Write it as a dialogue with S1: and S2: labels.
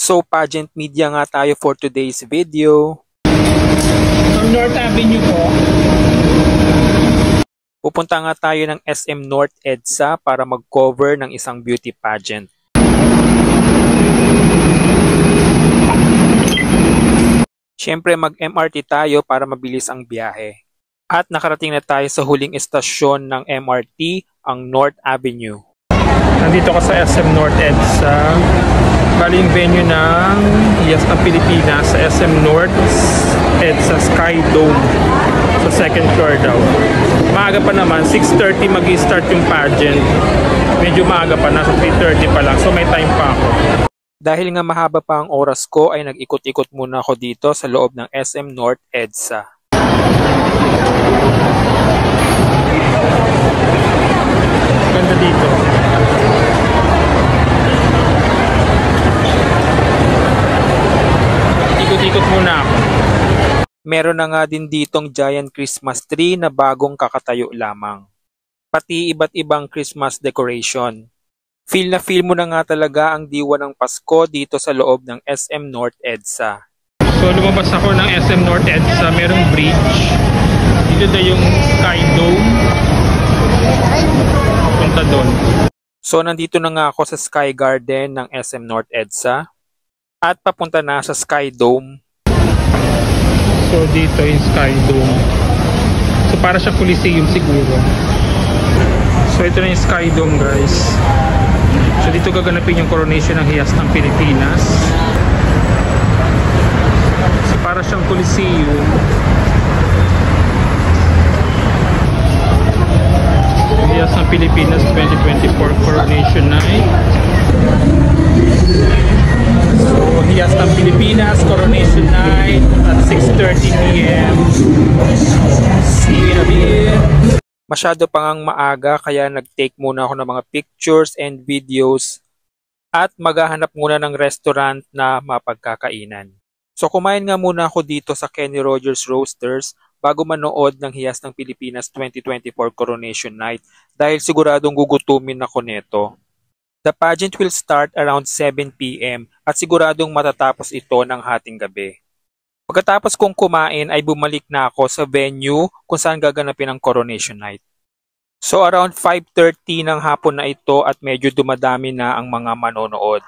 S1: So pageant media nga tayo for today's video.
S2: From North Avenue po.
S1: Pupunta nga tayo ng SM North EDSA para mag-cover ng isang beauty pageant. Siyempre mag-MRT tayo para mabilis ang biyahe. At nakarating na tayo sa huling estasyon ng MRT, ang North Avenue.
S2: Nandito ka sa SM North EDSA. Bali yung venue ng Hiyas ng Pilipinas sa SM North EDSA Sky Dome. Sa second floor daw. Maaga pa naman, 6:30 mag-i-start yung pageant. Medyo maaga pa, nasa 3:30 pa lang. So may time pa ako.
S1: Dahil nga mahaba pa ang oras ko ay nag-ikot-ikot muna ako dito sa loob ng SM North EDSA.
S2: Ganda dito. Ikot-ikot muna ako.
S1: Meron na nga din ditong giant Christmas tree na bagong kakatayo lamang. Pati iba't ibang Christmas decoration. Feel na feel mo na nga talaga ang diwa ng Pasko dito sa loob ng SM North EDSA.
S2: So lumabas ako ng SM North EDSA, merong bridge. Dito na yung Sky Dome. Punta doon.
S1: So nandito na nga ako sa Sky Garden ng SM North EDSA. At papunta na sa Sky Dome.
S2: So dito yung Sky Dome. So para siya Coliseum siguro. So ito na yung Sky Dome, guys. So dito gaganapin yung coronation ng Hiyas ng Pilipinas. So para siyang Coliseum. Hiyas ng Pilipinas 2024 Coronation Night. So Hiyas ng Pilipinas Coronation Night at 6:30 PM. See you in a bit.
S1: Masyado pa ngang maaga kaya nag-take muna ako ng mga pictures and videos at maghahanap muna ng restaurant na mapagkakainan. So kumain nga muna ako dito sa Kenny Rogers Roasters bago manood ng Hiyas ng Pilipinas 2024 Coronation Night dahil siguradong gugutumin ako neto. The pageant will start around 7 PM at siguradong matatapos ito ng hating gabi. Pagkatapos kong kumain ay bumalik na ako sa venue kung saan gaganapin ang Coronation Night. So around 5:30 ng hapon na ito at medyo dumadami na ang mga manonood.